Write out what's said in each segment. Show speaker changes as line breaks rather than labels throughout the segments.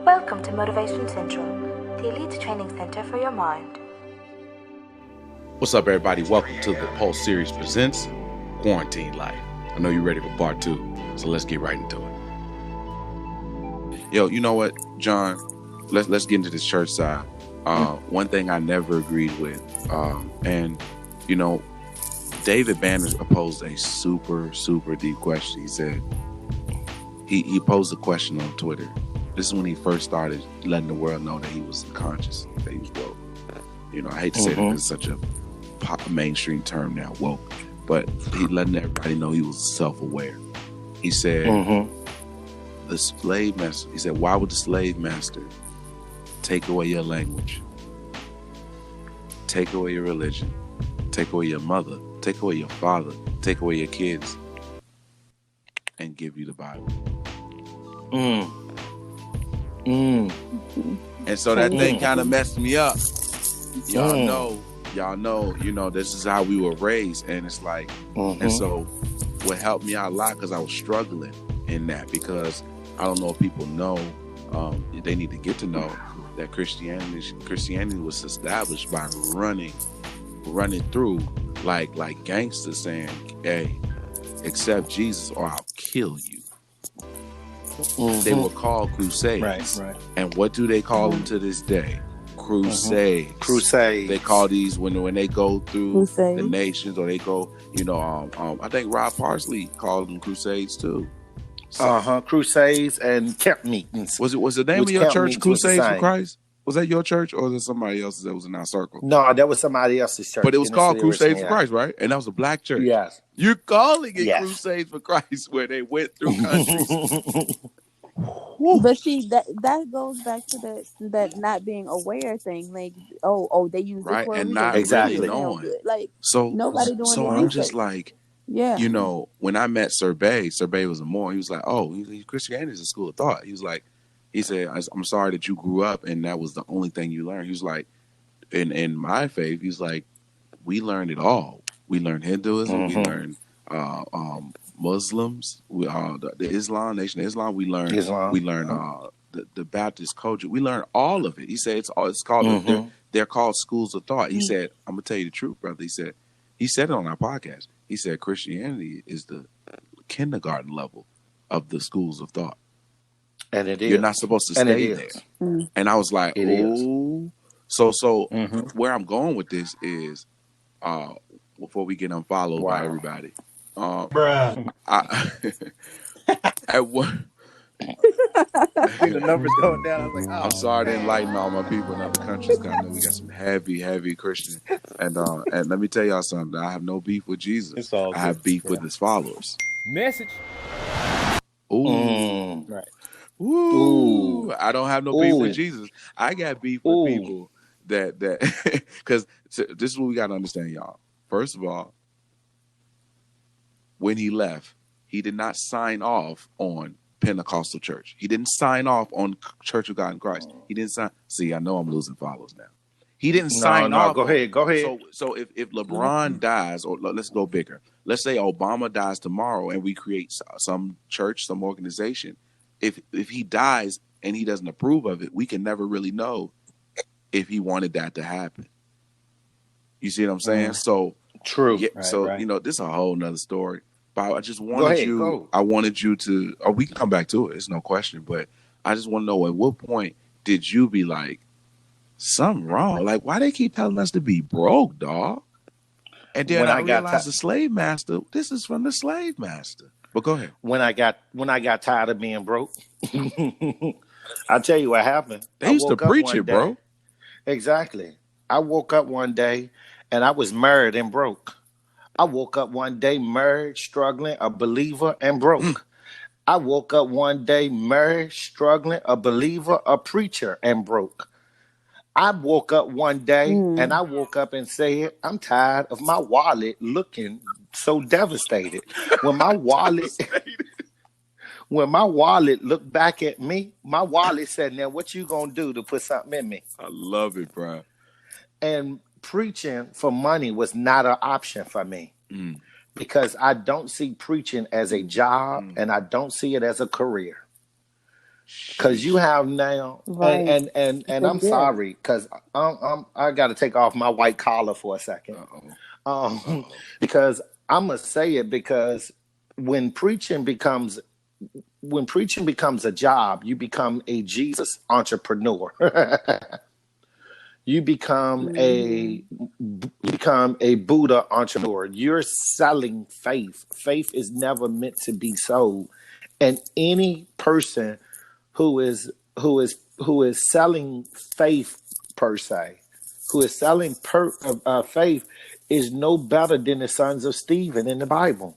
Welcome to Motivation Central, the elite training center for your mind.
What's up, everybody? Welcome to the Pulse Series presents Quarantine Life. I know you're ready for part 2, so let's get right into it. Yo, you know what, John? Let's get into this church side. One thing I never agreed with, and you know, David Banner posed a super deep question. He said he posed a question on Twitter. This is when he first started letting the world know that he was conscious, that he was woke. You know, I hate to say that because it's such a mainstream term now, woke, but he letting everybody know he was self-aware. He said, the slave master, he said, why would the slave master take away your language, take away your religion, take away your mother, take away your father, take away your kids, and give you the Bible? And so that thing kind of messed me up. Y'all know, you know, this is how we were raised, and it's like, and so what helped me out a lot, because I was struggling in that, because I don't know if people know, they need to get to know that Christianity was established by running through like gangsters saying, hey, accept Jesus or I'll kill you. They were called crusades. Right. And what do they call them to this day? Crusades. They call these when they go through the nations, or they go, you know, I think Rob Parsley called them crusades too.
Crusades and camp meetings.
Was the name of your church Crusades for Christ? Was that your church, or was it somebody else's that was in our circle?
No, that was somebody else's church.
But it was called Crusades for Christ, right? And that was a black church.
Yes.
You're calling it Crusades for Christ, where they went through countries.
But see, that goes back to that not being aware thing. Like, they use this word,
and not really knowing.
Like,
so
nobody doing.
So I'm just like, you know, when I met Sir Bay was a Moor. He was like, Christianity is a school of thought. He said, I'm sorry that you grew up and that was the only thing you learned. He was like, in my faith, he's like, we learned it all. We learned Hinduism. We learned Muslims. The Islam, Nation of Islam. We learned Islam. We learned the Baptist culture. We learned all of it. He said it's called they're called schools of thought. He said, I'm gonna tell you the truth, brother. He said it on our podcast. He said Christianity is the kindergarten level of the schools of thought. And it is. You're not supposed to stay there. And I was like, oh. So where I'm going with this is, before we get unfollowed by everybody, at one,
the numbers going down. I was like,
I'm sorry to enlighten all my people in other countries. Cause I know we got some heavy Christian, and let me tell y'all something. I have no beef with Jesus. I have beef with his followers.
Message.
Ooh.
Right.
Ooh. I don't have no beef with Jesus. I got beef with people that because this is what we got to understand, y'all. First of all, when he left, he did not sign off on Pentecostal church. He didn't sign off on Church of God in Christ. He didn't sign. See, I know I'm losing followers now. He didn't sign off.
Go ahead.
So if LeBron dies, or let's go bigger. Let's say Obama dies tomorrow, and we create some church, some organization. If he dies and he doesn't approve of it, we can never really know if he wanted that to happen. You see what I'm saying? So
true.
Yeah, right. You know, this is a whole nother story. But I just wanted I wanted you to, or we can come back to it. It's no question. But I just want to know, at what point did you be like, something wrong? Like, why they keep telling us to be broke, dog? And then I realized the slave master, this is from the slave master. But go ahead.
When I got tired of being broke, I'll tell you what happened.
They used to preach it, bro.
Exactly. I woke up one day and I was married and broke. I woke up one day married, struggling, a believer, and broke. I woke up one day married, struggling, a believer, a preacher, and broke. I woke up one day and I woke up and said, I'm tired of my wallet looking so devastated. When my wallet looked back at me, my wallet said, now what you gonna do to put something in me?
I love it, bro.
And preaching for money was not an option for me because I don't see preaching as a job and I don't see it as a career. Because you
Sheesh.
have now,
Right.
and
Because
I'm sorry, because I got to take off my white collar for a second,
Uh-oh.
um,
Uh-oh.
because I'm gonna say it because when preaching becomes when preaching becomes a job, you become a Jesus entrepreneur. you become
mm-hmm.
a become a Buddha entrepreneur. You're selling faith. Faith is never meant to be sold, and any person who is selling faith per se, who is selling faith, is no better than the sons of Stephen in the Bible.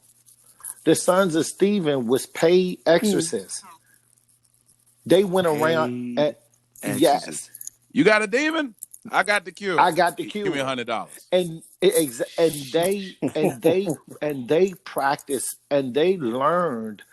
The sons of Stephen was paid
Mm.
exorcists. They went around
Paid
and
exorcist.
yes,
You got a demon? I got the
I
cure.
got the
Give me
cure.
$100.
And they practiced and they learned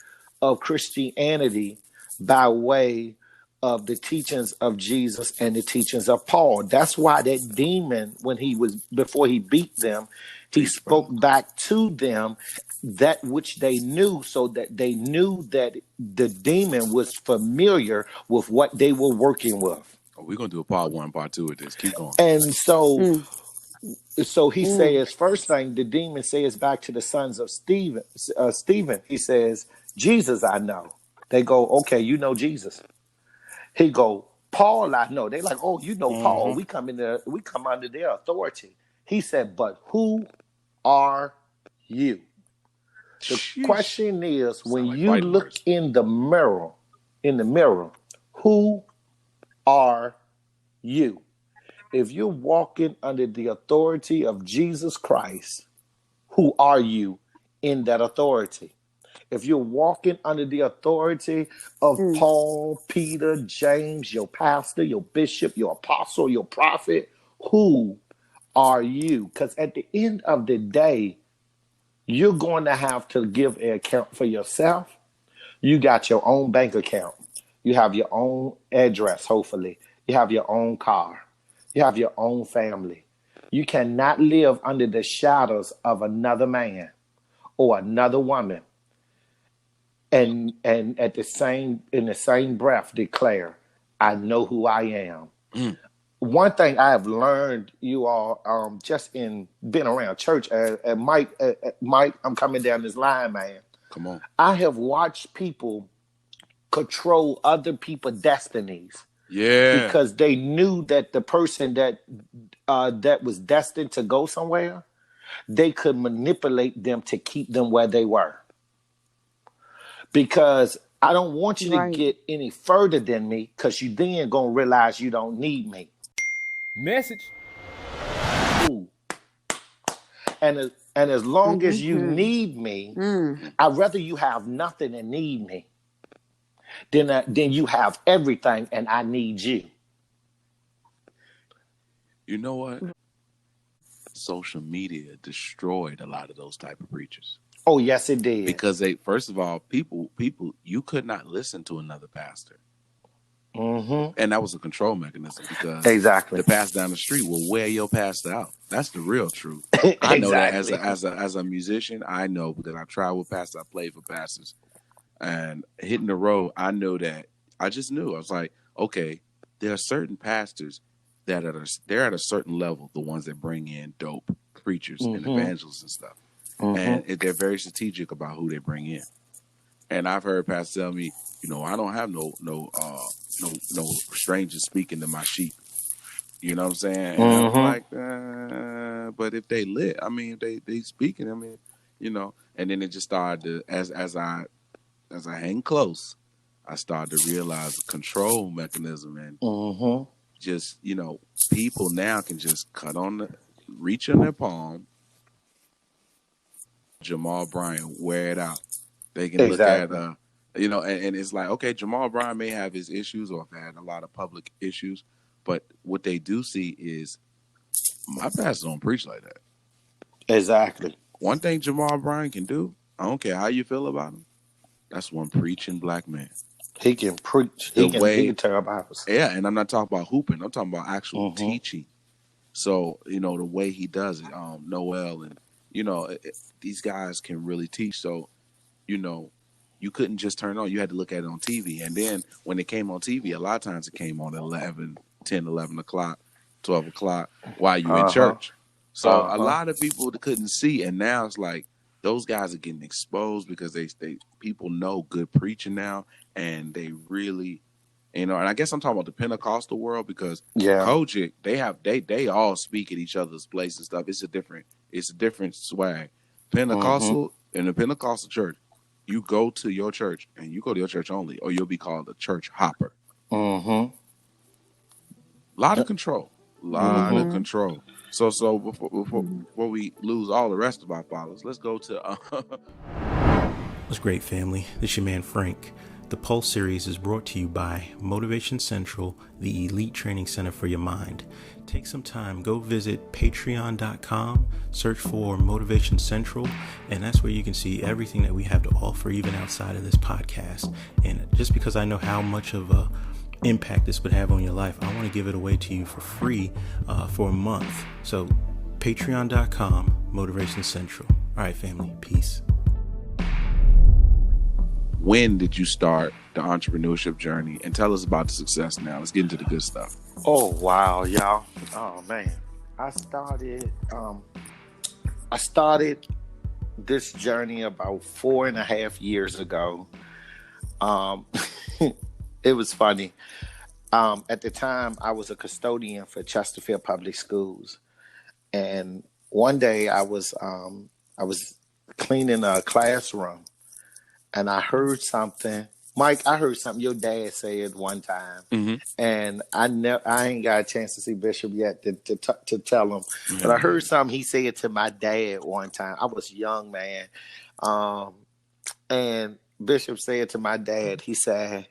of Christianity by way of the teachings of Jesus and the teachings of Paul. That's why that demon, when he was before he beat them, he
Teach, brother.
spoke back to them that which they knew, so that they knew that the demon was familiar with what they were working with.
Oh, we're gonna do a part one, part two of this. Keep going.
And
Mm.
so he
Mm.
says, first thing the demon says back to the sons of Stephen, he says, Jesus I know. They go, okay, you know Jesus. He go, Paul I know. They like, oh, you know Paul.
Mm-hmm.
We come under their authority. He said, but who are you? The
Sheesh.
question is, when
Sound like
you
fighting
look
words.
in the mirror, who are you? If you're walking under the authority of Jesus Christ, who are you in that authority? If you're walking under the authority of
Mm.
Paul, Peter, James, your pastor, your bishop, your apostle, your prophet, who are you? Because at the end of the day, you're going to have to give an account for yourself. You got your own bank account. You have your own address, hopefully. You have your own car. You have your own family. You cannot live under the shadows of another man or another woman and at the same in the same breath declare, I know who I am.
Mm.
One thing I have learned, you all, just in being around church, and Mike, I'm coming down this line, man.
Come on.
I have watched people control other people's destinies
Yeah.
because they knew that the person that was destined to go somewhere, they could manipulate them to keep them where they were. Because I don't want you to
Right.
get any further than me, because you then gonna realize you don't need me.
Message.
Ooh. And as long as you
Mm-hmm.
need me,
Mm.
I'd rather you have nothing and need me than you have everything and I need you.
You know what? Social media destroyed a lot of those type of preachers.
Oh yes, it did.
Because they, first of all, people, you could not listen to another pastor.
Mm-hmm.
And that was a control mechanism, because
Exactly.
the pastor down the street will wear your pastor out. That's the real truth. I know that
Exactly.
as a musician, I know that I travel with pastors, I played for pastors, and hitting the road, I know that I just knew. I was like, okay, there are certain pastors that they're at a certain level, the ones that bring in dope preachers and
Mm-hmm.
evangelists and stuff.
Mm-hmm.
And they're very strategic about who they bring in. And I've heard pastors tell me, I don't have no strangers speaking to my sheep. You know what I'm saying? And I'm
Mm-hmm.
like, but if they lit, I mean, if they speaking, I mean, and then it just started to, as I hang close, I started to realize the control mechanism, and
Mm-hmm.
just, people now can just reach in their palm, Jamal Bryant, wear it out. They can look at,
Exactly.
and it's like, okay, Jamal Bryant may have his issues or have had a lot of public issues, but what they do see is my pastor don't preach like that.
Exactly.
One thing Jamal Bryant can do, I don't care how you feel about him, that's one preaching black man.
He can preach.
The
He can tell Bibles.
yeah, and I'm not talking about hooping, I'm talking about actual
Mm-hmm.
teaching. So, the way he does it, Noel, and, these guys can really teach. So, you couldn't just turn on. You had to look at it on TV. And then when it came on TV, a lot of times it came on at 11 o'clock, 12 o'clock while you in church. So a lot of people couldn't see. And now it's like those guys are getting exposed because they people know good preaching now. And they really, and I guess I'm talking about the Pentecostal world because Kojic, they all speak at each other's place and stuff. It's a different swag. Pentecostal, in the Pentecostal church, you go to your church and you go to your church only, or you'll be called a church hopper. A lot of control. Of control. So before we lose all the rest of our followers, let's go to
What's great, family? This is your man Frank. The Pulse series is brought to you by Motivation Central, the elite training center for your mind. Take some time, go visit patreon.com, search for Motivation Central, and that's where you can see everything that we have to offer, even outside of this podcast. And just because I know how much of a impact this would have on your life, I want to give it away to you for free for a month. So patreon.com, Motivation Central. All right, family, peace.
When did you start the entrepreneurship journey? And tell us about the success now. Let's get into the good stuff.
Oh, wow, y'all. Oh, man. I started this journey about 4.5 years ago. It was funny. At the time, I was a custodian for Chesterfield Public Schools. And one day I was cleaning a classroom. And I heard something, Mike. I heard something your dad said one time, and I ain't got a chance to see Bishop yet to tell him. But I heard something he said to my dad one time. I was young, man, and Bishop said to my dad, he said,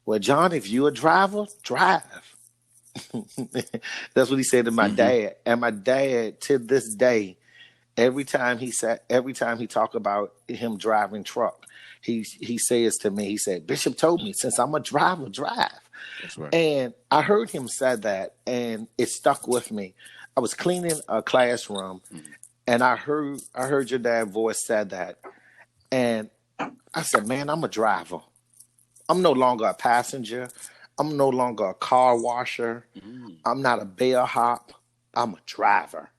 "Well, John, if you a driver, drive." That's what he said to my dad. And my dad, to this day, every time he talk about him driving truck, he says to me, he said, "Bishop told me, since I'm a driver, drive."
That's right.
And I heard him say that, and it stuck with me. I was cleaning a classroom, and I heard your dad's voice said that, and I said, "Man, I'm a driver. I'm no longer a passenger. I'm no longer a car washer. I'm not a bellhop. I'm a driver.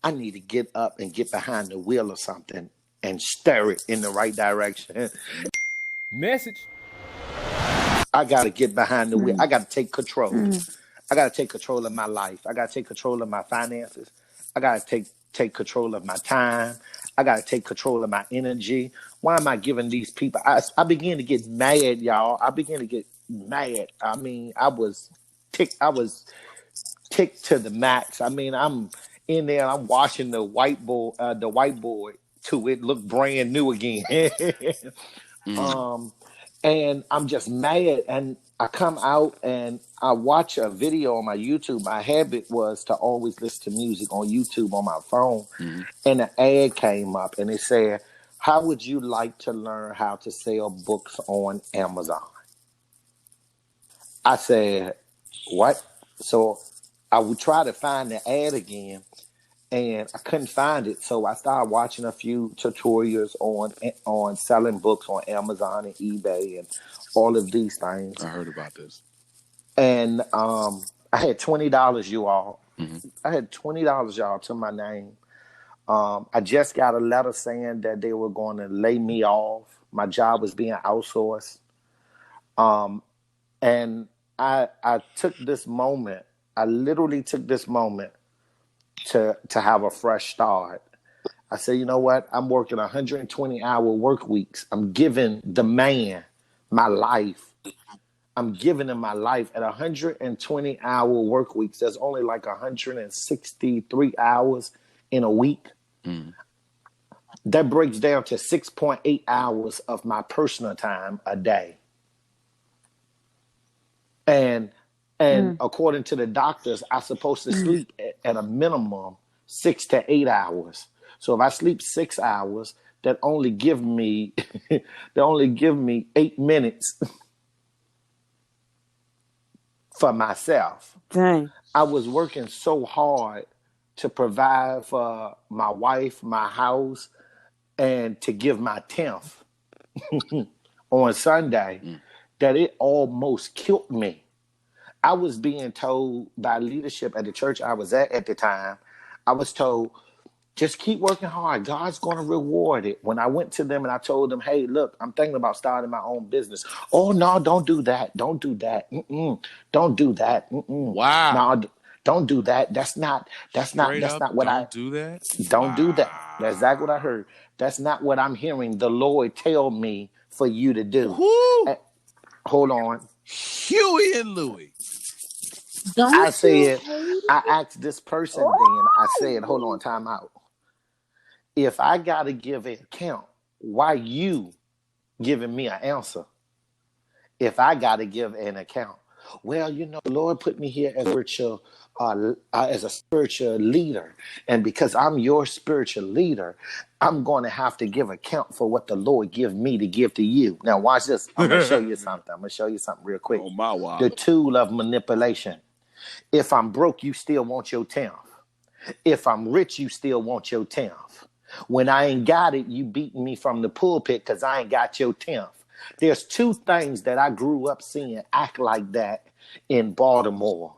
I need to get up and get behind the wheel of something and stir it in the right direction."
Message.
I got to get behind the wheel. I got to take control. I got to take control of my life. I got to take control of my finances. I got to take control of my time. I got to take control of my energy. Why am I giving these people? I began to get mad, y'all. I began to get mad. I mean, I was ticked to the max. I mean, I'm in there, I'm watching the whiteboard to it look brand new again. And I'm just mad. And I come out and I watch a video on my YouTube. My habit was to always listen to music on YouTube on my phone. And an ad came up and it said, "How would you like to learn how to sell books on Amazon?" I said, "What?" So I would try to find the ad again, and I couldn't find it. So I started watching a few tutorials on selling books on Amazon and eBay and all of these things.
I heard about this.
And I had $20, you all. I had $20, y'all, to my name. I just got a letter saying that they were going to lay me off. My job was being outsourced. And I took this moment. I literally took this moment to have a fresh start. I said, you know what? I'm working 120-hour work weeks. I'm giving the man my life. I'm giving him my life at 120-hour work weeks. There's only like 163 hours in a week. That breaks down to 6.8 hours of my personal time a day. And according to the doctors, I'm supposed to sleep at a minimum 6 to 8 hours. So if I sleep 6 hours, that only give me 8 minutes for myself.
Dang.
I was working so hard to provide for my wife, my house, and to give my 10th on Sunday that it almost killed me. I was being told by leadership at the church I was at the time, I was told, just keep working hard. God's going to reward it. When I went to them and I told them, hey, look, I'm thinking about starting my own business. Oh, no, don't do that. Don't do that. Don't do that.
Wow.
No, don't do that. That's not what
don't do that.
Don't do that. That's exactly what I heard. That's not what I'm hearing the Lord tell me for you to do. Hold on.
Huey and Louie.
I asked this person then, I said, hold on, time out. If I got to give an account, why you giving me an answer? If I got to give an account. Well, the Lord put me here as a spiritual leader. And because I'm your spiritual leader, I'm going to have to give account for what the Lord give me to give to you. Now, watch this. I'm going to show you something. I'm going to show you something real quick.
Oh, my wow.
The tool of manipulation. If I'm broke, you still want your 10th. If I'm rich, you still want your 10th. When I ain't got it, you beating me from the pulpit because I ain't got your 10th. There's two things that I grew up seeing act like that in Baltimore.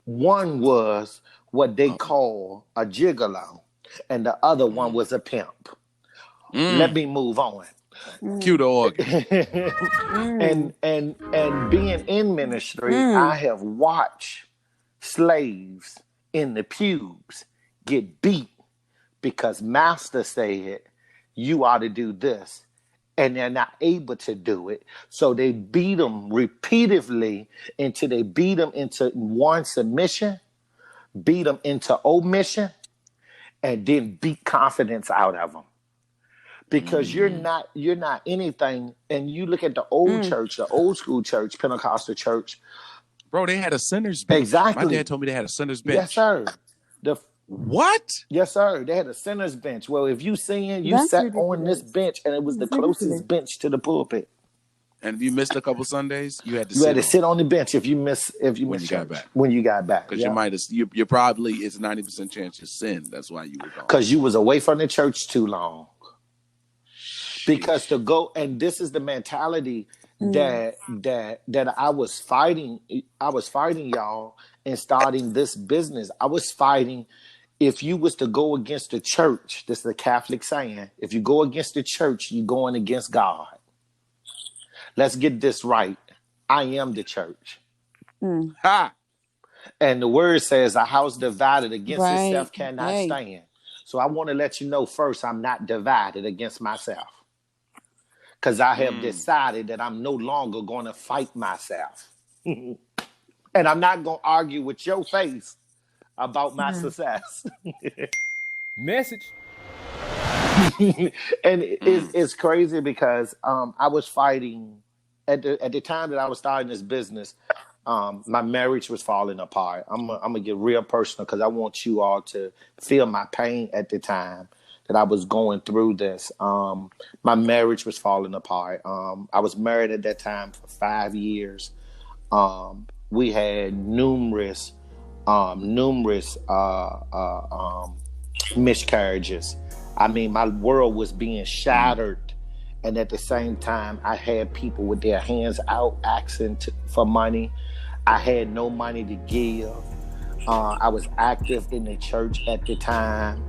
One was what they call a gigolo, and the other one was a pimp. Let me move on.
Cue the organ.
and being in ministry, I have watched slaves in the pews get beat because master said, you ought to do this. And they're not able to do it. So they beat them repeatedly until they beat them into one submission, beat them into omission, and then beat confidence out of them. Because you're not anything. And you look at the old church, the old school church, Pentecostal church.
Bro, they had a sinner's bench.
Exactly.
My dad told me they had a sinner's bench.
Yes, sir.
What?
Yes, sir. They had a sinner's bench. Well, if you sin, you sat on this bench, and it was the closest bench to the pulpit.
And if you missed a couple Sundays, you had to
sit on the bench if you got back. When you got back.
Because you probably, it's 90% chance you sinned. That's why you were gone.
Because you was away from the church too long. Because to go, and this is the mentality that I was fighting. I was fighting y'all in starting this business. I was fighting. If you was to go against the church, this is a Catholic saying, if you go against the church, you're going against God. Let's get this right. I am the church.
Ha!
And the word says a house divided against itself cannot stand. So I want to let you know first, I'm not divided against myself. Because I have decided that I'm no longer going to fight myself. And I'm not going to argue with your face about my success.
Message.
And it's crazy because I was fighting at the time that I was starting this business. My marriage was falling apart. I'm gonna get real personal because I want you all to feel my pain at the time that I was going through this. My marriage was falling apart. I was married at that time for 5 years. We had numerous miscarriages. I mean, my world was being shattered. And at the same time, I had people with their hands out asking for money. I had no money to give. I was active in the church at the time.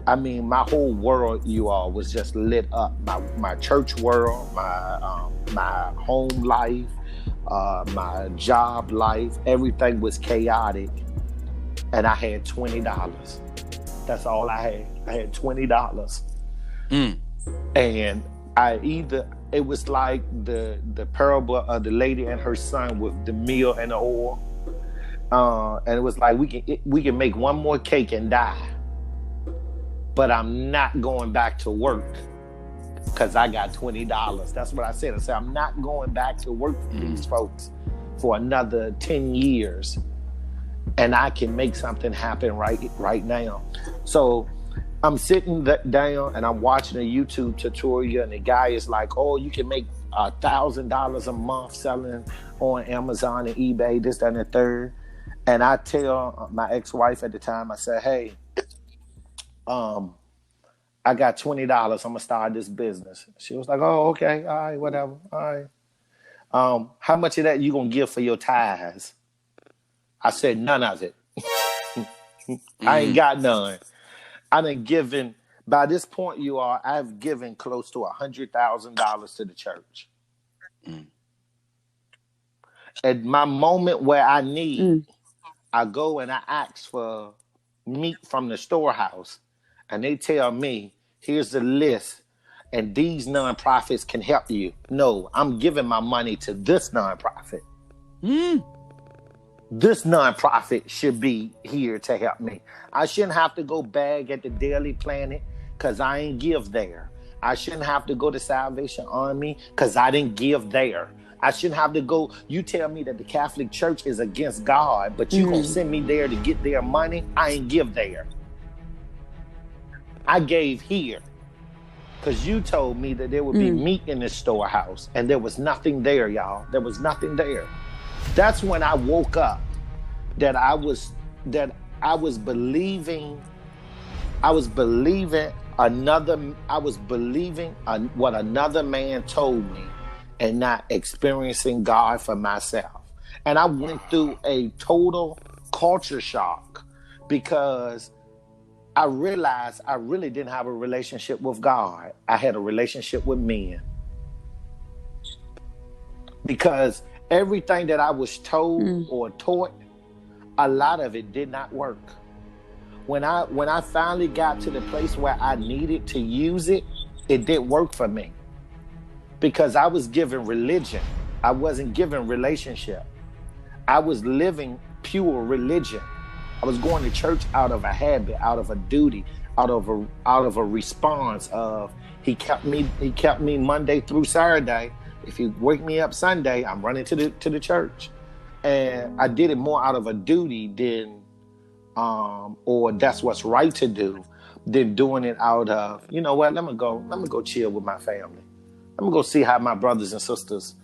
I mean, my whole world, you all, was just lit up. My church world, my home life, my job life, everything was chaotic. And I had $20. That's all I had. I had $20. And it was like the parable of the lady and her son with the meal and the oil. And it was like, we can make one more cake and die. But I'm not going back to work because I got $20. That's what I said. I said, I'm not going back to work for these folks for another 10 years. And I can make something happen right now. So I'm sitting down and I'm watching a YouTube tutorial, and the guy is like, oh, you can make $1,000 a month selling on Amazon and eBay, this, that, and the third. And I tell my ex-wife at the time, I said, hey, I got $20. I'm gonna start this business. She was like, oh, okay, all right, whatever, all right. How much of that you gonna give for your tithes? I said none of it. I ain't got none. I done given. By this point, I've given close to $100,000 to the church. At my moment where I need, I go and I ask for meat from the storehouse, and they tell me, here's the list, and these nonprofits can help you. No, I'm giving my money to this nonprofit. This nonprofit should be here to help me. I shouldn't have to go beg at the Daily Planet because I ain't give there. I shouldn't have to go to Salvation Army because I didn't give there. I shouldn't have to go. You tell me that the Catholic Church is against God, but you gonna send me there to get their money? I ain't give there. I gave here because you told me that there would be meat in the storehouse, and there was nothing there, y'all. There was nothing there. That's when I woke up that I was believing what another man told me and not experiencing God for myself. And I went through a total culture shock because I realized I really didn't have a relationship with God. I had a relationship with men. Because everything that I was told or taught, a lot of it did not work. When I finally got to the place where I needed to use it, it didn't work for me. Because I was given religion. I wasn't given relationship. I was living pure religion. I was going to church out of a habit, out of a duty, out of a response of he kept me Monday through Saturday. If he wake me up Sunday, I'm running to the church. And I did it more out of a duty than or that's what's right to do, than doing it out of, you know what, let me go chill with my family. Let me go see how my brothers and sisters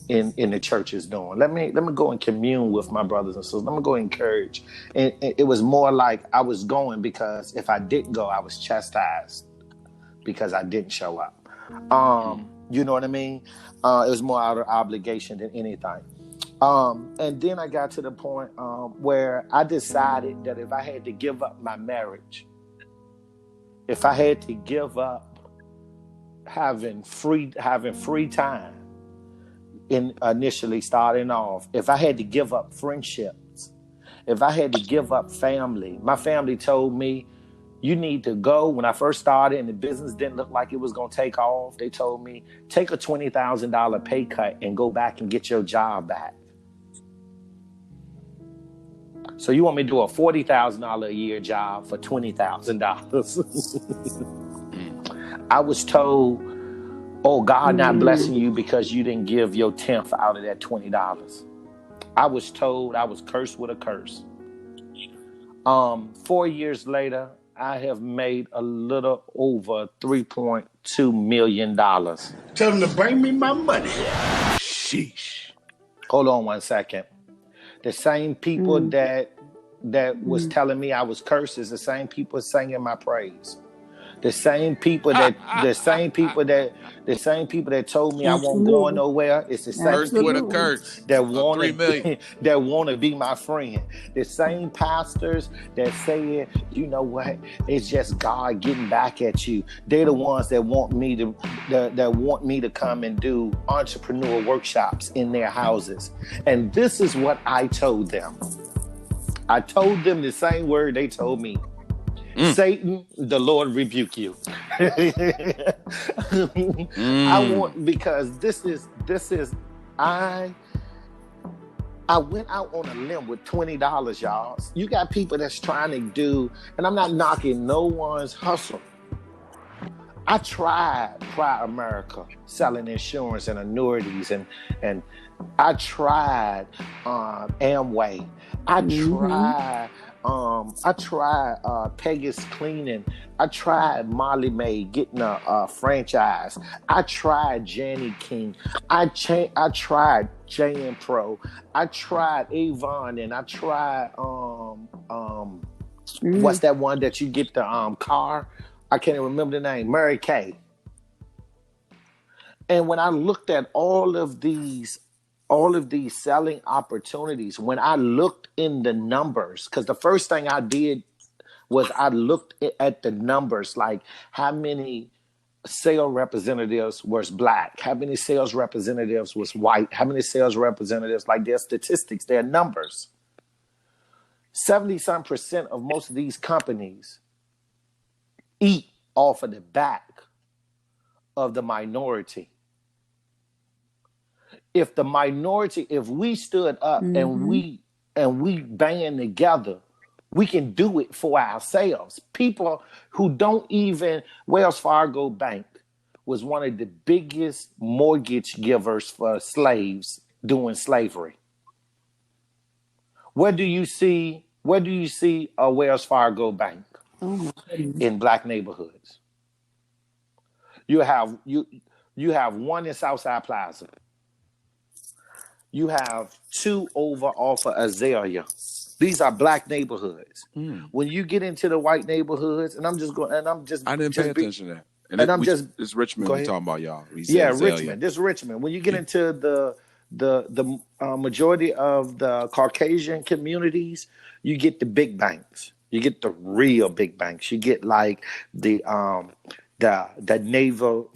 in the church is doing. Let me go and commune with my brothers and sisters. Let me go encourage. And it was more like I was going because if I didn't go, I was chastised because I didn't show up. You know what I mean? It was more out of obligation than anything. And then I got to the point where I decided that if I had to give up my marriage, if I had to give up having free time in initially starting off, if I had to give up friendships, if I had to give up family, my family told me, you need to go. When I first started and the business didn't look like it was going to take off, they told me, take a $20,000 pay cut and go back and get your job back. So you want me to do a $40,000 a year job for $20,000? I was told, oh, God not blessing you because you didn't give your 10th out of that $20. I was told I was cursed with a curse. 4 years later, I have made a little over $3.2 million.
Tell them to bring me my money. Sheesh.
Hold on one second. The same people that was telling me I was cursed is the same people singing my praise. The same people that told me I won't go nowhere. It's the same people
with a curse
that want to be my friend. The same pastors that said, you know what, it's just God getting back at you. They're the ones that want me to come and do entrepreneur workshops in their houses. And this is what I told them. I told them the same word they told me. Satan, the Lord rebuke you. I want, because this is I went out on a limb with $20, y'all. You got people that's trying to do, and I'm not knocking no one's hustle. I tried Pride America, selling insurance and annuities, and I tried Amway. I tried Pegasus Cleaning. I tried Molly Mae getting a franchise. I tried Janny King. I tried JN Pro. I tried Avon, and I tried what's that one that you get the car? I can't even remember the name, Mary Kay. And when I looked at all of these selling opportunities, when I looked in the numbers, because the first thing I did was I looked at the numbers, like how many sales representatives was black, how many sales representatives was white, how many sales representatives, like their statistics, their numbers. 70% of most of these companies eat off of the back of the minority. If we stood up and we band together, we can do it for ourselves. People who don't even, Wells Fargo Bank was one of the biggest mortgage givers for slaves during slavery. Where do you see a Wells Fargo Bank?
Oh my goodness.
In black neighborhoods? You have one in Southside Plaza. You have two over off of Azalea. These are black neighborhoods. When you get into the white neighborhoods, I didn't
pay attention to that. It's Richmond we talking about, y'all.
Richmond. This is Richmond. When you get into the majority of the Caucasian communities, you get the big banks. You get the real big banks. You get like the naval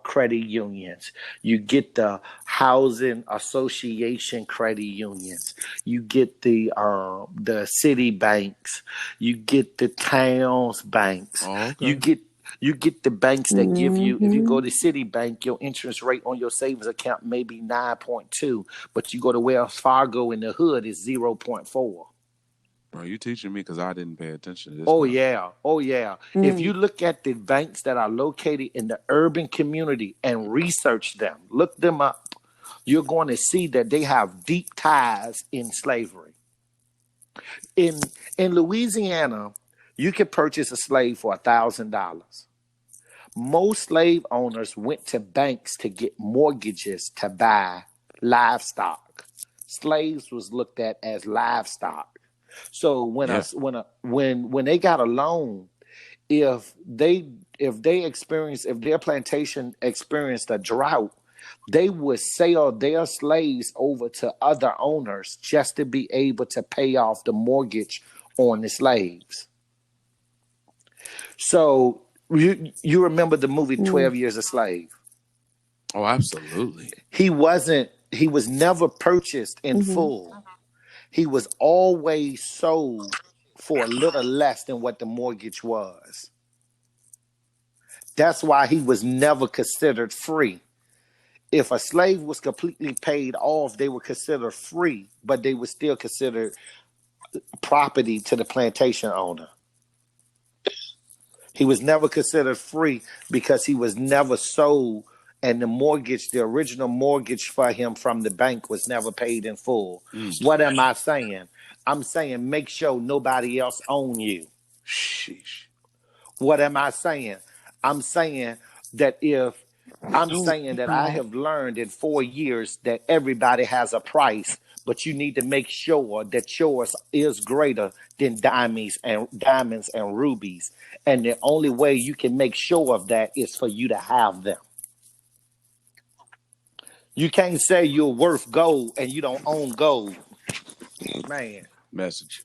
credit unions. You get the housing association credit unions. You get the city banks. You get the towns banks.
Oh, okay.
You get the banks that give you, if you go to Citibank, your interest rate on your savings account may be 9.2, but you go to Wells Fargo in the hood, it's 0.4.
Bro, you teaching me because I didn't pay attention to this.
Oh, yeah. If you look at the banks that are located in the urban community and research them, look them up, you're going to see that they have deep ties in slavery. In Louisiana, you could purchase a slave for $1,000. Most slave owners went to banks to get mortgages to buy livestock. Slaves was looked at as livestock. So when they got a loan, if their plantation experienced a drought, they would sell their slaves over to other owners just to be able to pay off the mortgage on the slaves. So you remember the movie 12 Years a Slave?
Oh, absolutely.
He was never purchased in full. He was always sold for a little less than what the mortgage was. That's why he was never considered free. If a slave was completely paid off, they were considered free, but they were still considered property to the plantation owner. He was never considered free because he was never sold, and the original mortgage for him from the bank was never paid in full. What am I saying? I'm saying make sure nobody else own you.
Sheesh.
What am I saying? I'm saying that I have learned in 4 years that everybody has a price, but you need to make sure that yours is greater than diamonds and rubies. And the only way you can make sure of that is for you to have them. You can't say you're worth gold and you don't own gold. Man.
Message.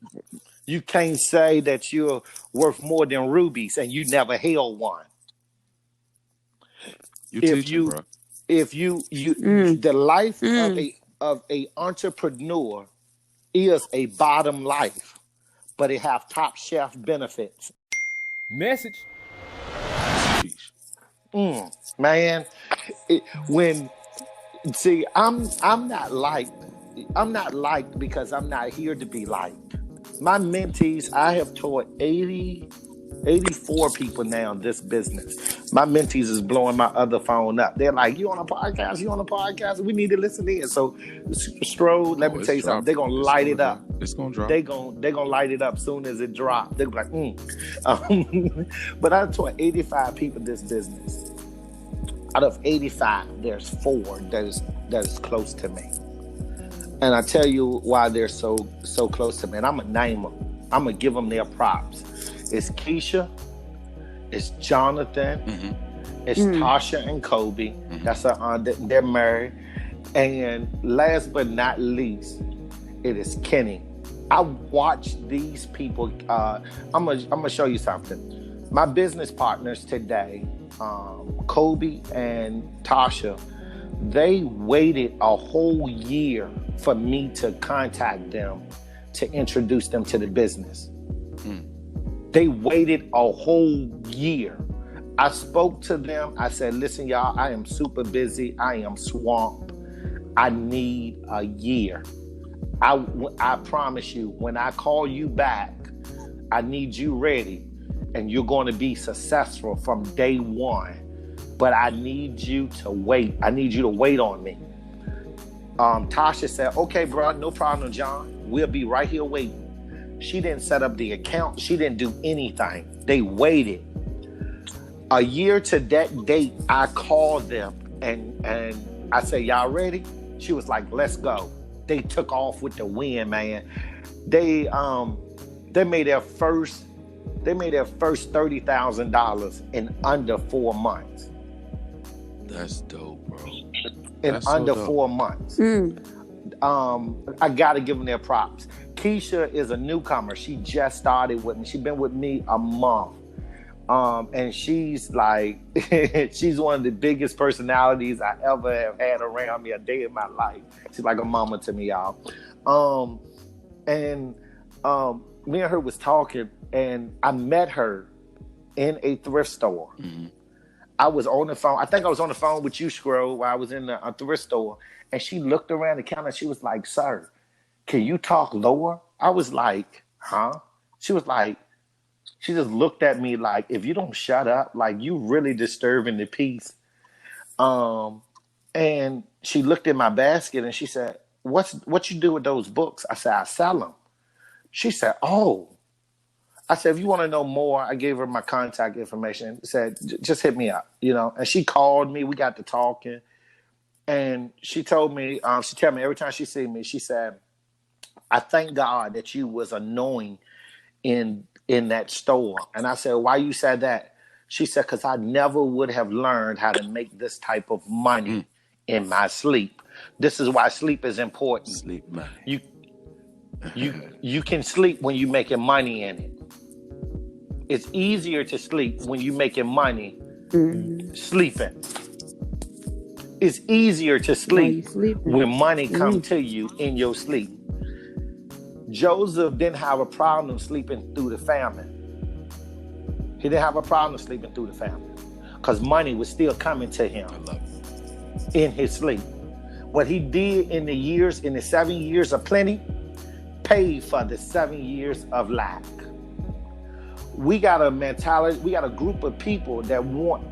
You can't say that you're worth more than rubies and you never held one. The life of a entrepreneur is a bottom life, but it have top shelf benefits.
Message.
Man, I'm not liked because I'm not here to be liked. My mentees, I have taught 84 people now in this business. My mentees is blowing my other phone up. They're like, you on a podcast? We need to listen in. So Strode, let me tell you something. They're going to light it up.
It's going to drop.
They're going to light it up soon as it drops. They're like, But I taught 85 people this business. Out of 85, there's 4 that is close to me. And I tell you why they're so close to me. And I'm going to name them. I'm going to give them their props. It's Keisha, It's Jonathan. It's Tasha and Kobe. That's they're married. And last but not least, it is Kenny. I watched these people. I'm gonna show you something. My business partners today, Kobe and Tasha, they waited a whole year for me to contact them to introduce them to the business. They waited a whole year. I spoke to them. I said, listen, y'all, I am super busy. I am swamped. I need a year. I promise you, when I call you back, I need you ready, and you're going to be successful from day one. But I need you to wait. I need you to wait on me. Tasha said, okay, bro, no problem, John. We'll be right here waiting. She didn't set up the account. She didn't do anything. They waited. A year to that date, I called them and I said, y'all ready? She was like, let's go. They took off with the wind, man. They made their first $30,000 in under 4 months.
That's dope, bro.
In under 4 months. I gotta give them their props. Keisha is a newcomer. She just started with me. She's been with me a month. And she's like, she's one of the biggest personalities I ever have had around me a day in my life. She's like a mama to me, y'all. Me and her was talking, and I met her in a thrift store. I was on the phone. I think I was on the phone with you, Scroll, while I was in a thrift store. And she looked around the counter. She was like, sir, can you talk lower? I was like, huh? She was like, she just looked at me like, if you don't shut up, like, you really disturbing the peace. And she looked at my basket and she said, what you do with those books? I said, I sell them. She said, oh. I said, if you want to know more, I gave her my contact information. Said, just hit me up, you know. And she called me. We got to talking. And she told me, she tell me every time she see me, she said, I thank God that you was annoying in that store. And I said, why you said that? She said, because I never would have learned how to make this type of money in my sleep. This is why sleep is important.
Sleep money.
You can sleep when you're making money in it. It's easier to sleep when you're making money sleeping. It's easier to sleep when money comes to you in your sleep. Joseph didn't have a problem sleeping through the famine. He didn't have a problem sleeping through the famine because money was still coming to him in his sleep. What he did in the 7 years of plenty paid for the 7 years of lack. We got a mentality, we got a group of people that want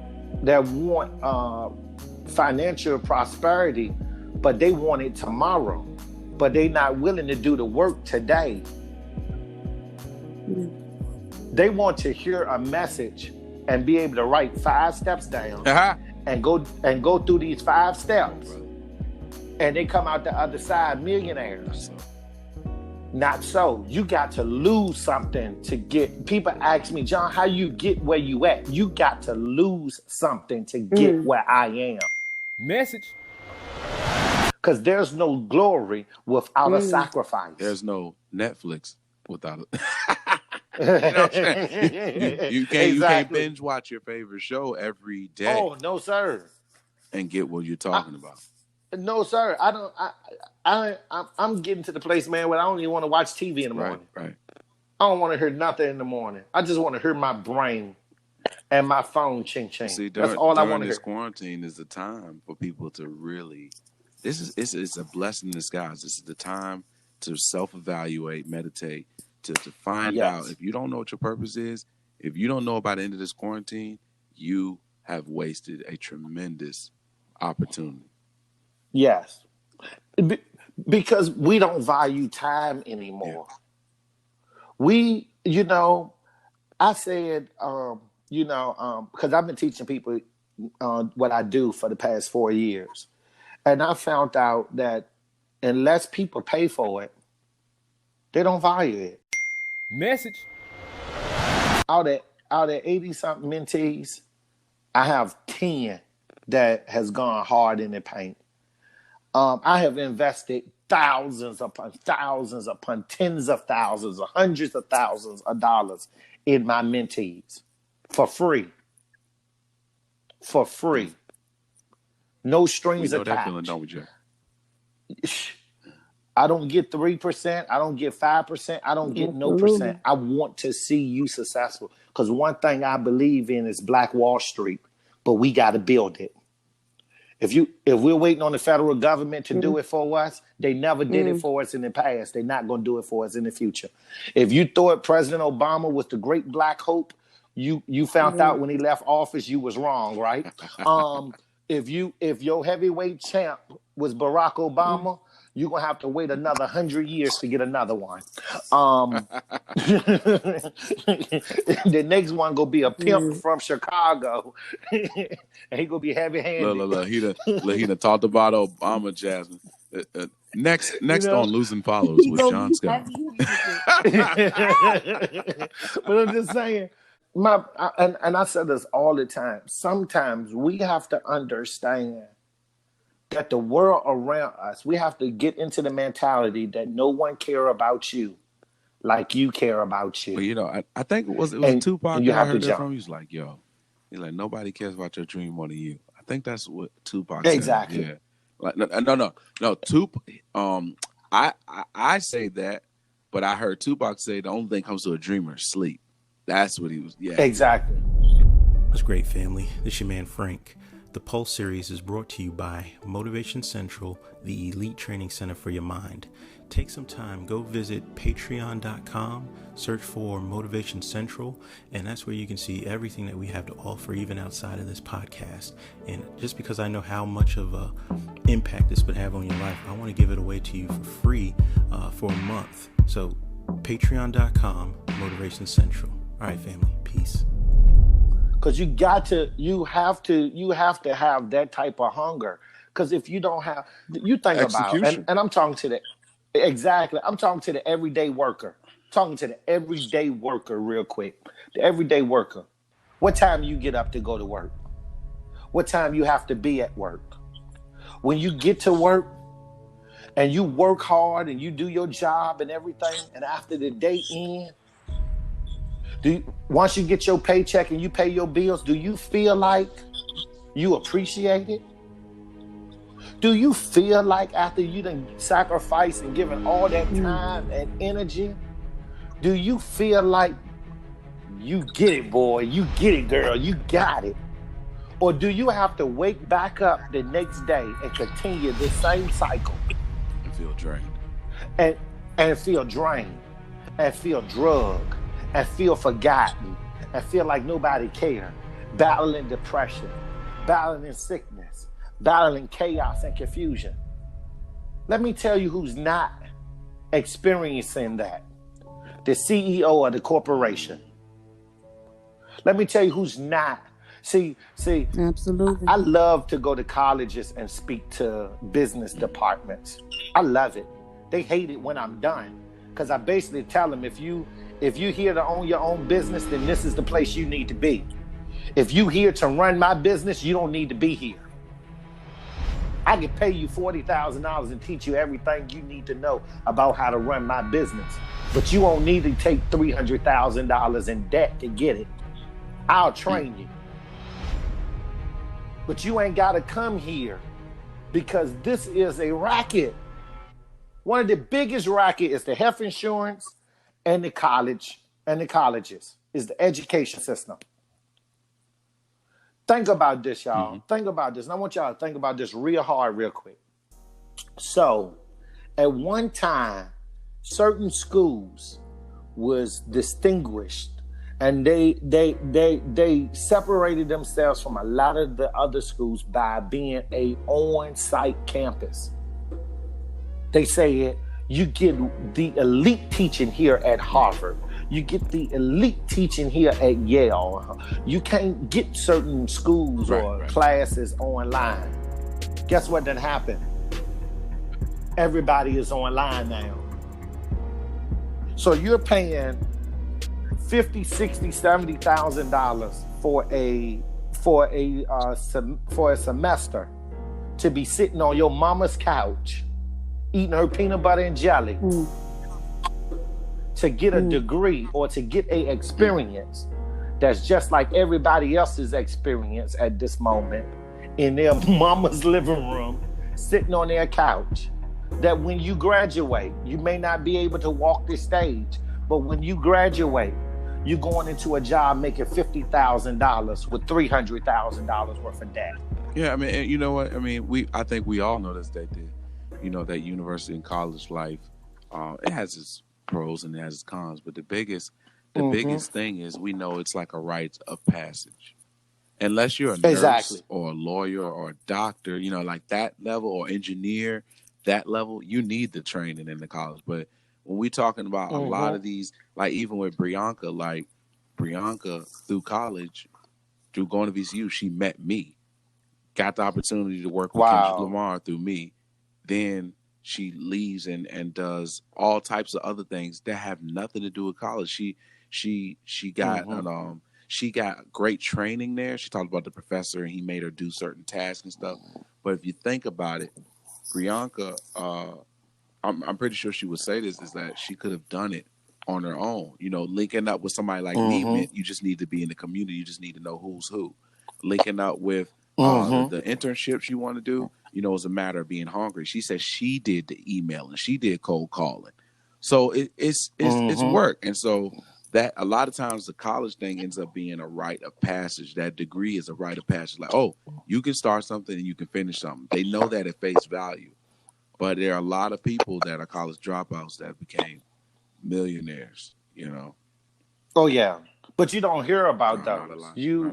financial prosperity, but they want it tomorrow. But they're not willing to do the work today. They want to hear a message and be able to write 5 steps down and go through these 5 steps, and they come out the other side millionaires. Not so. You got to lose something to get. People ask me, John, how you get where you at? You got to lose something to get where I am.
Message.
Because there's no glory without a sacrifice.
There's no Netflix without it. You know what I'm saying? You can't binge watch your favorite show every day.
Oh, no, sir.
And get what you're talking about.
No, sir. I'm getting to the place, man, where I don't even want to watch TV in the morning.
Right.
I don't want to hear nothing in the morning. I just want to hear my brain and my phone ching.
See,
that's all I want to hear.
This quarantine is the time for people to really. It's a blessing in disguise. This is the time to self-evaluate, meditate, to find out. If you don't know what your purpose is, if you don't know by the end of this quarantine, you have wasted a tremendous opportunity.
Yes. Because we don't value time anymore. Yeah. I said, because I've been teaching people what I do for the past 4 years. And I found out that unless people pay for it, they don't value it.
Message.
All out of 80 something mentees, I have 10 that has gone hard in the paint. I have invested thousands upon tens of thousands or hundreds of thousands of dollars in my mentees for free. For free. No strings
we know
attached.
That feeling, don't we, Jay?
I don't get 3%. I don't get 5%. I don't get no percent. I want to see you successful. Because one thing I believe in is Black Wall Street, but we got to build it. If we're waiting on the federal government to do it for us, they never did it for us in the past. They're not going to do it for us in the future. If you thought President Obama was the great black hope, you found out when he left office you was wrong, right? If your heavyweight champ was Barack Obama, you're going to have to wait another 100 years to get another one. The next one going to be a pimp from Chicago. And he going to be heavy-handed.
Look, he done talked about Obama, Jasmine. Next on Losing Followers with John Scott.
But I'm just saying, and I said this all the time, sometimes we have to understand that the world around us, we have to get into the mentality that no one care about you like you care about you.
Well, you know, I think it was Tupac that I heard that from. He was like, yo, he's like, nobody cares about your dream more than you. I think that's what Tupac said.
Exactly.
Yeah. Like, no. Tupac. I say that, but I heard Tupac say the only thing comes to a dreamer is sleep. That's what he was. Yeah.
Exactly.
What's great, family? This is your man Frank. The Pulse series is brought to you by Motivation Central, the elite training center for your mind. Take some time, go visit patreon.com, search for Motivation Central, and that's where you can see everything that we have to offer, even outside of this podcast. And just because I know how much of a impact this would have on your life, I want to give it away to you for free for a month. So patreon.com, Motivation Central. All right, family, peace.
Because you have to have that type of hunger. Because if you don't have, you think about, and I'm talking to I'm talking to the everyday worker. Talking to the everyday worker real quick. The everyday worker. What time you get up to go to work? What time you have to be at work? When you get to work and you work hard and you do your job and everything, and after the day ends, once you get your paycheck and you pay your bills, do you feel like you appreciate it? Do you feel like after you done sacrificed and given all that time and energy, do you feel like you get it, boy, you get it, girl, you got it? Or do you have to wake back up the next day and continue the same cycle?
And feel drained.
And feel drained, and feel drugged, and feel forgotten, and feel like nobody cared, battling depression, battling sickness, battling chaos and confusion. Let me tell you who's not experiencing that. The CEO of the corporation. Let me tell you who's not. See,
absolutely.
I love to go to colleges and speak to business departments. I love it. They hate it when I'm done, because I basically tell them, if you here to own your own business, then this is the place you need to be. If you here to run my business, you don't need to be here. I can pay you $40,000 and teach you everything you need to know about how to run my business, but you won't need to take $300,000 in debt to get it. I'll train you. But you ain't got to come here, because this is a racket. One of the biggest racket is the health insurance and the college and the colleges, is the education system. Think about this, y'all. Mm-hmm. Think about this. And I want y'all to think about this real hard, real quick. So, at one time, certain schools was distinguished, and they separated themselves from a lot of the other schools by being a on-site campus. They said, you get the elite teaching here at Harvard. You get the elite teaching here at Yale. You can't get certain schools or classes online. Guess what done happened? Everybody is online now. So you're paying $50, $60, $70,000 for a semester to be sitting on your mama's couch eating her peanut butter and jelly to get a degree or to get a experience that's just like everybody else's experience at this moment in their mama's living room, sitting on their couch, that when you graduate, you may not be able to walk the stage, but when you graduate, you're going into a job making $50,000 with $300,000 worth of debt.
Yeah, I mean, and you know what? I mean, I think we all know this, that that university and college life, it has its pros and it has its cons, but the biggest thing is we know it's like a rite of passage. Unless you're a nurse or a lawyer or a doctor, like that level, or engineer, that level, you need the training in the college. But when we're talking about a lot of these, like even with Brianka, through college, through going to VCU, she met me, got the opportunity to work with Kendrick Lamar through me. Then she leaves and does all types of other things that have nothing to do with college. She got she got great training there. She talked about the professor and he made her do certain tasks and stuff. But if you think about it, Brianka, I'm pretty sure she would say this, is that she could have done it on her own. Linking up with somebody like me meant you just need to be in the community. You just need to know who's who. Linking up with the internships you want to do, it's a matter of being hungry. She said she did the emailing, she did cold calling. So it's work. And so that a lot of times the college thing ends up being a rite of passage. That degree is a rite of passage. Like, oh, you can start something and you can finish something. They know that at face value. But there are a lot of people that are college dropouts that became millionaires,
Oh yeah, but you don't hear about those. You're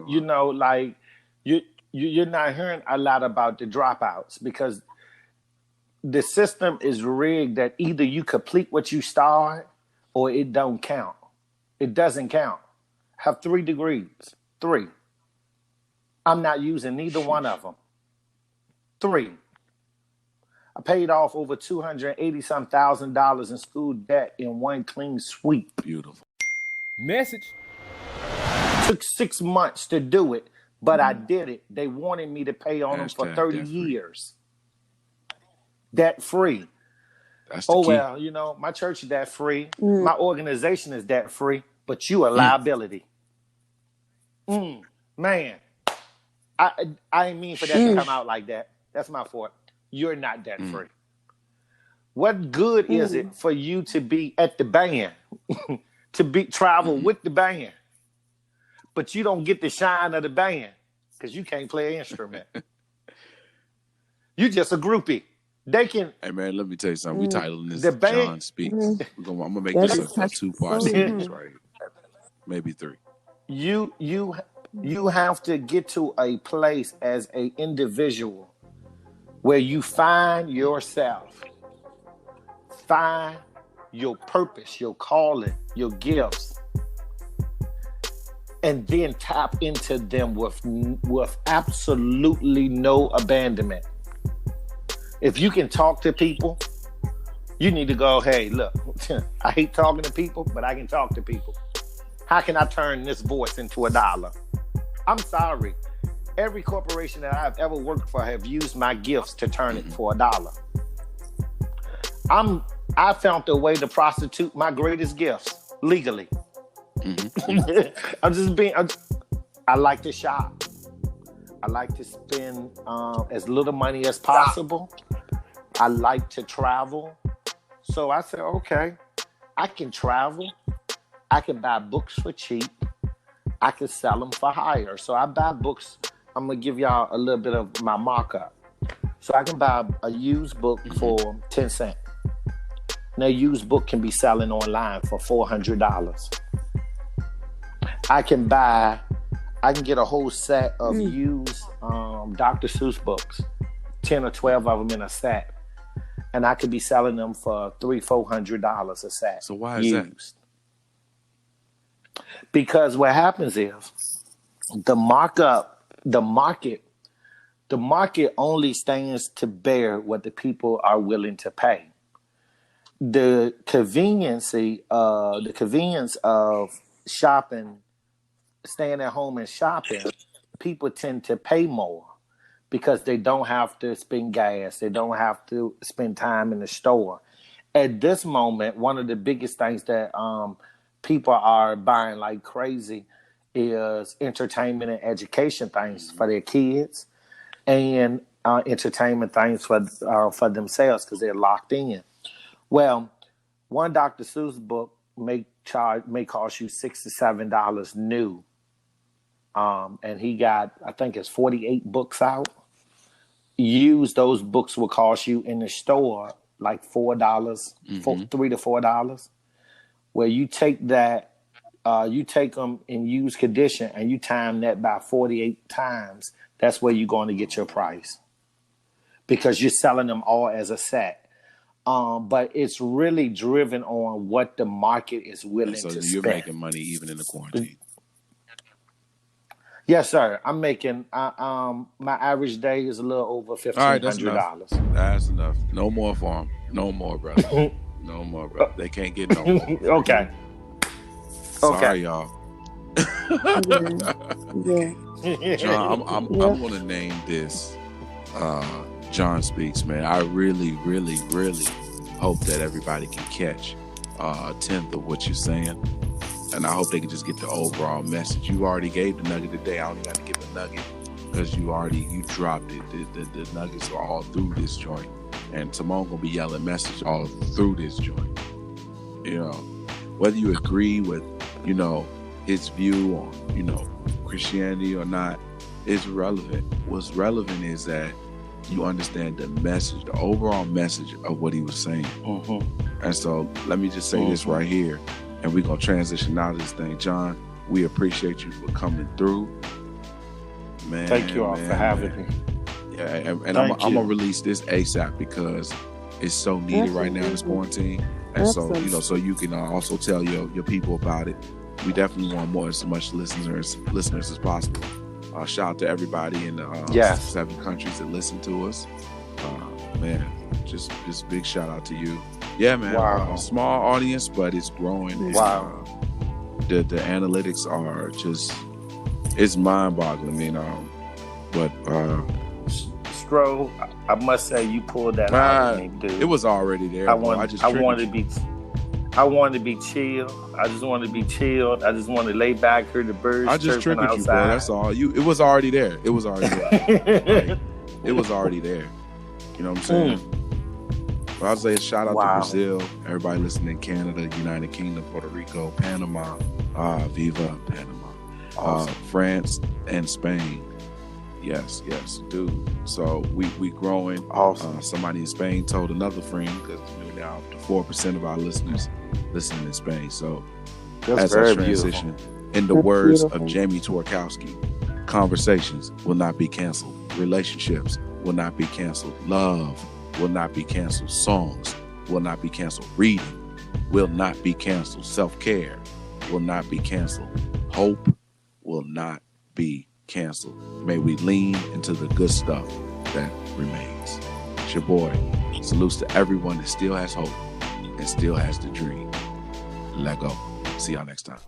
not hearing a lot about the dropouts because the system is rigged that either you complete what you start or it don't count. It doesn't count. Have 3 degrees. 3. I'm not using neither one of them. 3. I paid off over $280-some thousand in school debt in one clean sweep.
Beautiful.
Message.
Took 6 months to do it, but I did it. They wanted me to pay on them for 30 years. Debt free.
That's the key.
Well, my church is debt free. My organization is debt free, but you a liability. Man, I ain't mean for that to come out like that. That's my fault. You're not debt free. What good is it for you to be at the band, to travel with the band, but you don't get the shine of the band because you can't play an instrument? You just a groupie. They can.
Hey man, let me tell you something. We titling this John Speaks. I'm gonna make this a 2-part series right here. Maybe 3.
You have to get to a place as an individual where you find yourself, find your purpose, your calling, your gifts, and then tap into them with absolutely no abandonment. If you can talk to people, you need to go, hey, look, I hate talking to people, but I can talk to people. How can I turn this voice into $1? I'm sorry. Every corporation that I've ever worked for have used my gifts to turn it for $1. I found a way to prostitute my greatest gifts legally. I like to shop. I like to spend as little money as possible. I like to travel. So I said, okay, I can travel. I can buy books for cheap. I can sell them for higher. So I buy books. I'm going to give y'all a little bit of my markup. So I can buy a used book for 10 cents. Now, a used book can be selling online for $400. I can get a whole set of used Dr. Seuss books, 10 or 12 of them in a set. And I could be selling them for $300-400 a set.
So why is that?
Because what happens is the market only stands to bear what the people are willing to pay. The convenience of shopping, staying at home and shopping, people tend to pay more because they don't have to spend gas. They don't have to spend time in the store. At this moment, one of the biggest things that people are buying like crazy is entertainment and education things for their kids, and entertainment things for themselves because they're locked in. Well, one Dr. Seuss book may cost you $6 to $7 new, and he got, I think it's 48 books out. Used, those books will cost you in the store like $4, $3 to $4. Where you take that, you take them in used condition and you time that by 48 times. That's where you're going to get your price, because you're selling them all as a set. But it's really driven on what the market is willing to spend. So
you're making money even in the quarantine.
Yes, sir. I'm making my average day is a little over $1,500.
That's enough. No more for them. No more, brother. No more, brother. They can't get no more.
Okay.
Sorry, y'all.
Yeah.
John, I'm gonna name this John Speaks, man. I really, really, really hope that everybody can catch a tenth of what you're saying. And I hope they can just get the overall message. You already gave the nugget today. I only got to give a nugget because you dropped it. The nuggets are all through this joint. And Timon gonna be yelling message all through this joint. You know, whether you agree with, you know, his view on, you know, Christianity or not, is relevant. What's relevant is that you understand the message, the overall message of what he was saying. And so let me just say this right here, and we're going to transition out of this thing. John, we appreciate you for coming through. Man,
thank you all for having me.
Yeah, and I'm going to release this ASAP because it's so needed right now in this quarantine. And so, you know, so you can also tell your people about it. We definitely want more, as much listeners as possible. Shout out to everybody in the 7 countries that listen to us. Man, just big shout out to you. Yeah, man.
Wow.
Small audience, but it's growing.
Wow.
The analytics are just, it's mind-boggling, you know. But
Stro, I must say you pulled that out of me, dude.
It was already there.
I wanted to be chill. I just wanted to be chilled. I just wanted to lay back, hear the birds.
I just triggered
outside.
You, bro. That's all. It was already there. It was already there. Like, it was already there. You know what I'm saying? But I'll say a shout out to Brazil, everybody listening in Canada, United Kingdom, Puerto Rico, Panama, Viva Panama, awesome. France and Spain. Yes, dude. So we growing.
Awesome.
Somebody in Spain told another friend, because we're now up to 4% of our listeners listening in Spain. So
that's
as I transition, in the words of Jamie Twarkowski, conversations will not be canceled. Relationships will not be canceled. Love will not be canceled. Songs will not be canceled. Reading will not be canceled. Self-care will not be canceled. Hope will not be canceled. May we lean into the good stuff that remains. It's your boy. Salutes to everyone that still has hope and still has the dream. Let go. See y'all next time.